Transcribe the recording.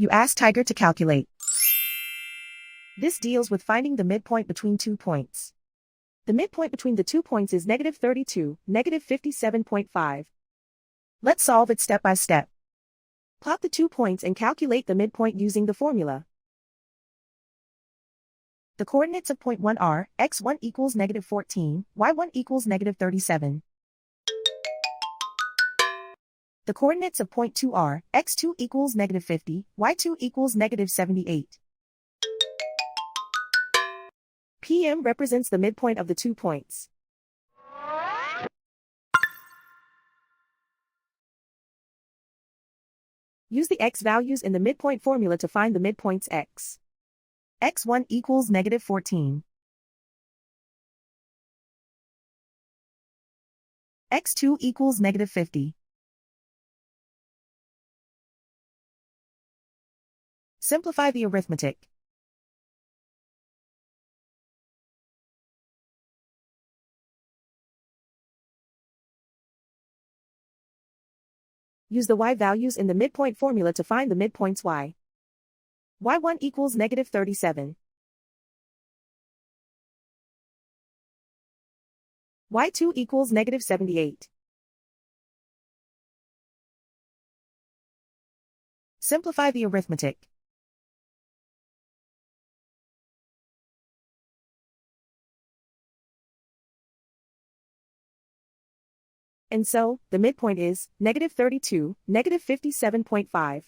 You ask Tiger to calculate. This deals with finding the midpoint between 2 points. The midpoint between the 2 points is -32, -57.5. Let's solve it step by step. Plot the 2 points and calculate the midpoint using the formula. The coordinates of point 1 are, x1 equals -14, y1 equals -37. The coordinates of point 2 are, x2 equals -50, y2 equals -78. PM represents the midpoint of the 2 points. Use the x values in the midpoint formula to find the midpoints x. x1 equals -14. x2 equals -50. Simplify the arithmetic. Use the y values in the midpoint formula to find the midpoints y. y1 equals -37. y2 equals -78. Simplify the arithmetic. And so, the midpoint is -32, -57.5.